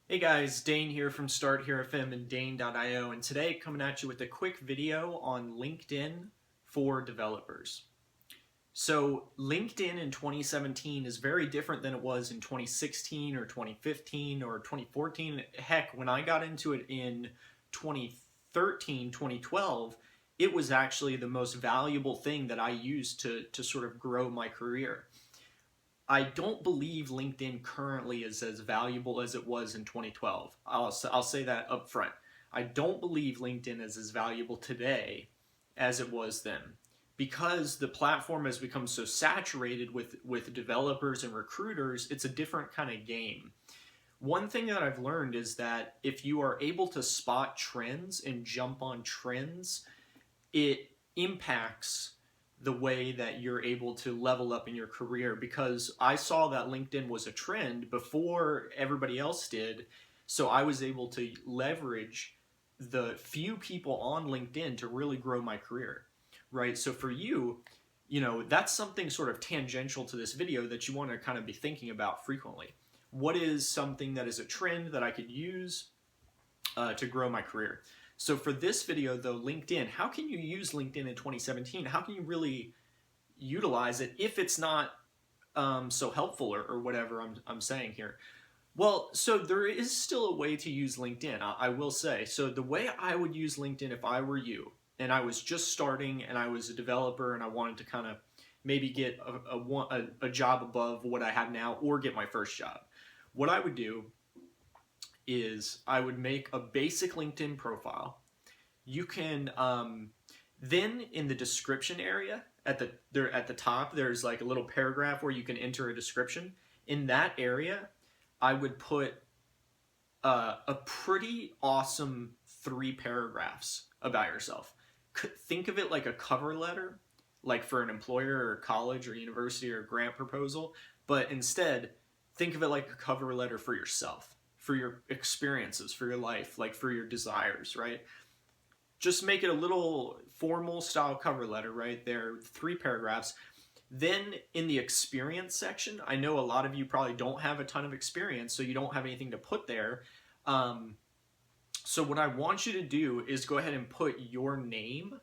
Hey guys, Dane here from Start Here FM and Dane.io, and today coming at you with a quick video on LinkedIn for developers. So LinkedIn in 2017 is very different than it was in 2016 or 2015 or 2014. Heck, when I got into it in 2013, 2012, it was actually the most valuable thing that I used to sort of grow my career. I don't believe LinkedIn currently is as valuable as it was in 2012. I'll say that up front. I don't believe LinkedIn is as valuable today as it was then because the platform has become so saturated with developers and recruiters. It's a different kind of game. One thing that I've learned is that if you are able to spot trends and jump on trends, it impacts the way that you're able to level up in your career, because I saw that LinkedIn was a trend before everybody else did. So I was able to leverage the few people on LinkedIn to really grow my career, right? So for you, that's something sort of tangential to this video that you want to kind of be thinking about frequently. What is something that is a trend that I could use to grow my career? So for this video though, LinkedIn, how can you use LinkedIn in 2017? How can you really utilize it if it's not so helpful or whatever I'm saying here? Well, so there is still a way to use LinkedIn, I will say. So the way I would use LinkedIn if I were you, and I was just starting and I was a developer and I wanted to kind of maybe get a job above what I have now or get my first job, what I would do is I would make a basic LinkedIn profile. You can then in the description area at the top, there's like a little paragraph where you can enter a description. In that area, I would put a pretty awesome 3 paragraphs about yourself. Think of it like a cover letter, like for an employer or college or university or grant proposal, but instead think of it like a cover letter for yourself, for your experiences, for your life, like for your desires, right? Just make it a little formal style cover letter right there, 3 paragraphs. Then in the experience section, I know a lot of you probably don't have a ton of experience, so you don't have anything to put there. So what I want you to do is go ahead and put your name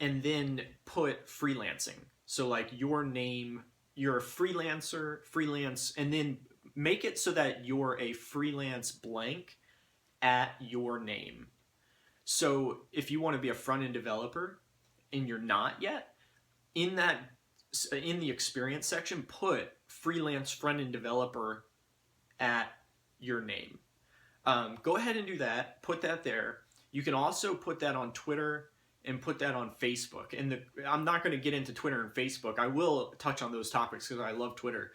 and then put freelancing. So like your name, you're a freelancer, freelance, and then make it so that you're a freelance blank at your name. So if you want to be a front-end developer and you're not yet, in the experience section, put freelance front-end developer at your name. Go ahead and do that. Put that there. You can also put that on Twitter and put that on Facebook. And I'm not going to get into Twitter and Facebook. I will touch on those topics because I love Twitter.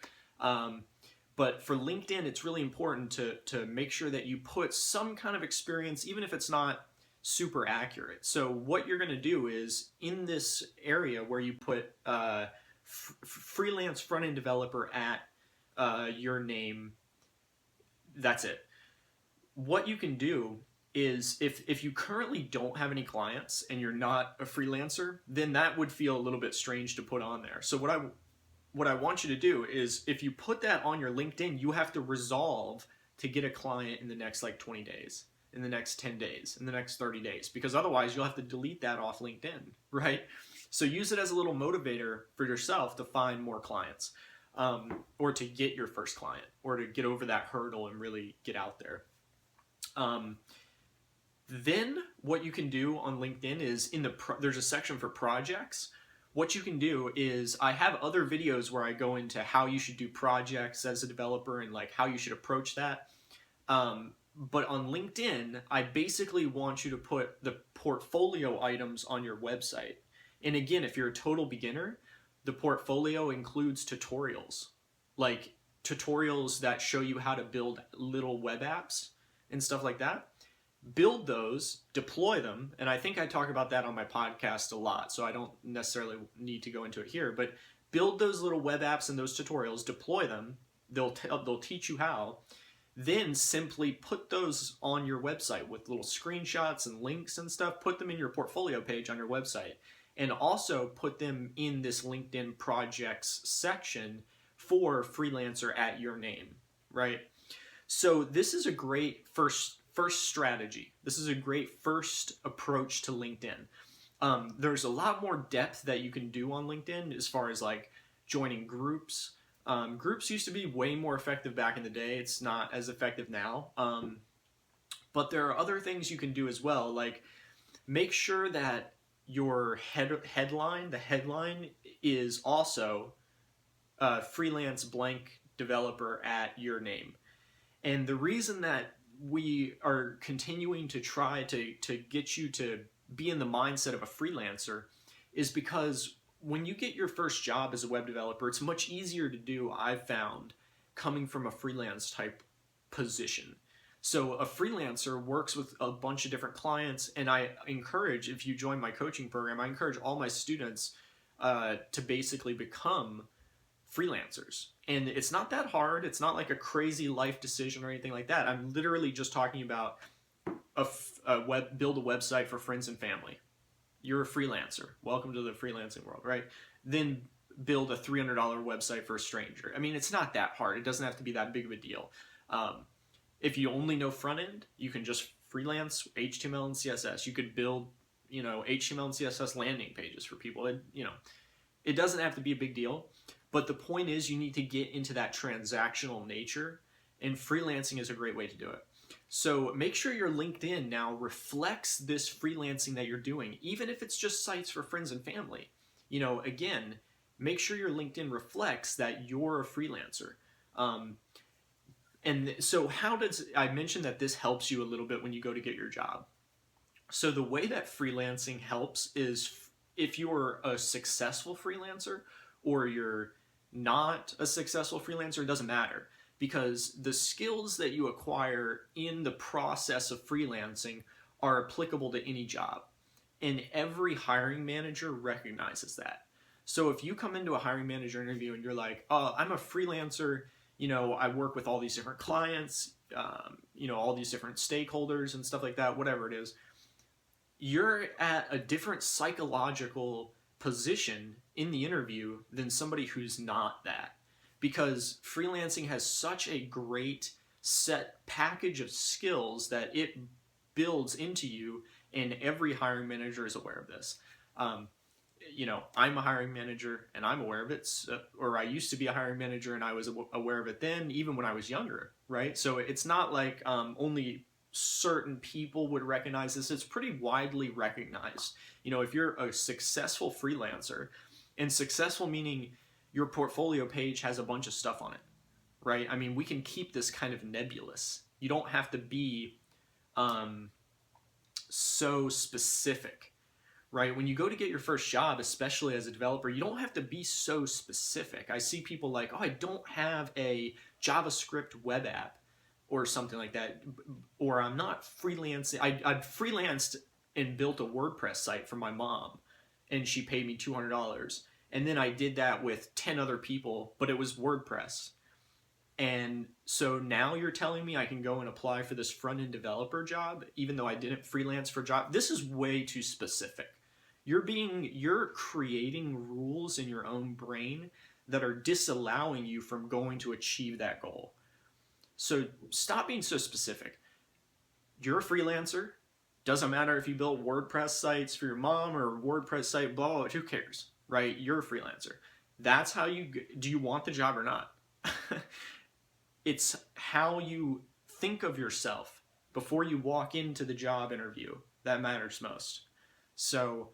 But for LinkedIn, it's really important to make sure that you put some kind of experience, even if it's not super accurate. So what you're going to do is in this area where you put freelance front-end developer at your name, that's it. What you can do is if you currently don't have any clients and you're not a freelancer, then that would feel a little bit strange to put on there. So what I want you to do is if you put that on your LinkedIn, you have to resolve to get a client in the next like 20 days, in the next 10 days, in the next 30 days, because otherwise you'll have to delete that off LinkedIn, right? So use it as a little motivator for yourself to find more clients, or to get your first client, or to get over that hurdle and really get out there. Then what you can do on LinkedIn is there's a section for projects. What you can do is I have other videos where I go into how you should do projects as a developer and like how you should approach that. But on LinkedIn, I basically want you to put the portfolio items on your website. And again, if you're a total beginner, the portfolio includes tutorials, like tutorials that show you how to build little web apps and stuff like that. Build those, deploy them, and I think I talk about that on my podcast a lot, so I don't necessarily need to go into it here, but build those little web apps and those tutorials, deploy them, they'll teach you how, then simply put those on your website with little screenshots and links and stuff, put them in your portfolio page on your website, and also put them in this LinkedIn projects section for freelancer at your name, right? So this is a great first strategy. This is a great first approach to LinkedIn. There's a lot more depth that you can do on LinkedIn as far as like joining groups. Groups used to be way more effective back in the day. It's not as effective now. But there are other things you can do as well. Like make sure that your headline, the headline is also freelance blank developer at your name. And the reason that we are continuing to try to get you to be in the mindset of a freelancer is because when you get your first job as a web developer, it's much easier to do, I've found, coming from a freelance type position. So a freelancer works with a bunch of different clients, and I encourage, if you join my coaching program, I encourage all my students to basically become freelancers. And it's not that hard. It's not like a crazy life decision or anything like that. I'm literally just talking about build a website for friends and family. You're a freelancer. Welcome to the freelancing world, right? Then build a $300 website for a stranger. I mean, it's not that hard. It doesn't have to be that big of a deal. If you only know front end, you can just freelance HTML and CSS. You could build, HTML and CSS landing pages for people. It doesn't have to be a big deal. But the point is you need to get into that transactional nature, and freelancing is a great way to do it. So make sure your LinkedIn now reflects this freelancing that you're doing, even if it's just sites for friends and family. Again, make sure your LinkedIn reflects that you're a freelancer. And so I mentioned that this helps you a little bit when you go to get your job. So the way that freelancing helps is if you're a successful freelancer or you're not a successful freelancer, it doesn't matter, because the skills that you acquire in the process of freelancing are applicable to any job. And every hiring manager recognizes that. So if you come into a hiring manager interview and you're like, oh, I'm a freelancer, I work with all these different clients, all these different stakeholders and stuff like that, whatever it is, you're at a different psychological position in the interview than somebody who's not that. Because freelancing has such a great set package of skills that it builds into you, and every hiring manager is aware of this. I'm a hiring manager and I'm aware of it, or I used to be a hiring manager and I was aware of it then, even when I was younger, right? So it's not like only certain people would recognize this. It's pretty widely recognized. If you're a successful freelancer, and successful meaning your portfolio page has a bunch of stuff on it, right? I mean, we can keep this kind of nebulous. You don't have to be so specific, right? When you go to get your first job, especially as a developer, you don't have to be so specific. I see people like, oh, I don't have a JavaScript web app or something like that, or I'm not freelancing. I freelanced and built a WordPress site for my mom, and she paid me $200. And then I did that with 10 other people, but it was WordPress. And so now you're telling me I can go and apply for this front-end developer job, even though I didn't freelance for a job? This is way too specific. You're creating rules in your own brain that are disallowing you from going to achieve that goal. So stop being so specific. You're a freelancer. Doesn't matter if you built WordPress sites for your mom or a WordPress site, blah, blah, who cares, right? You're a freelancer. That's how do you want the job or not? It's how you think of yourself before you walk into the job interview that matters most. So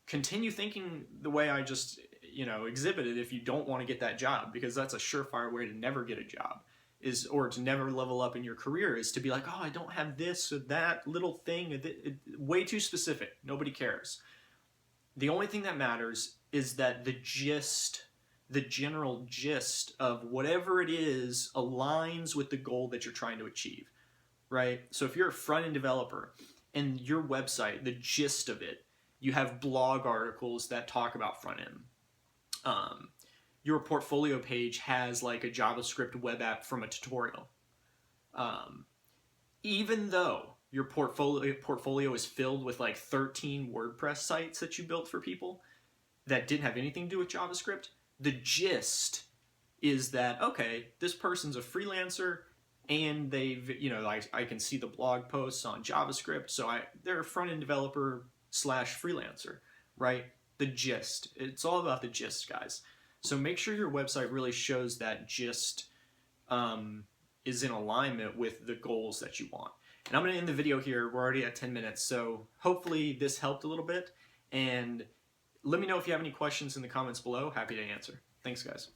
continue thinking the way I just, exhibited if you don't want to get that job, because that's a surefire way to never get a job, or to never level up in your career, is to be like, oh, I don't have this or that little thing. Way too specific. Nobody cares. The only thing that matters is that the general gist of whatever it is aligns with the goal that you're trying to achieve, right? So if you're a front-end developer and your website, the gist of it, you have blog articles that talk about front-end. Your portfolio page has like a JavaScript web app from a tutorial. Even though your portfolio is filled with like 13 WordPress sites that you built for people that didn't have anything to do with JavaScript, the gist is that, okay, this person's a freelancer and they've, you know, I can see the blog posts on JavaScript, so they're a front-end developer slash freelancer, right? The gist. It's all about the gist, guys. So make sure your website really shows that gist is in alignment with the goals that you want. And I'm going to end the video here. We're already at 10 minutes, so hopefully this helped a little bit. And let me know if you have any questions in the comments below. Happy to answer. Thanks, guys.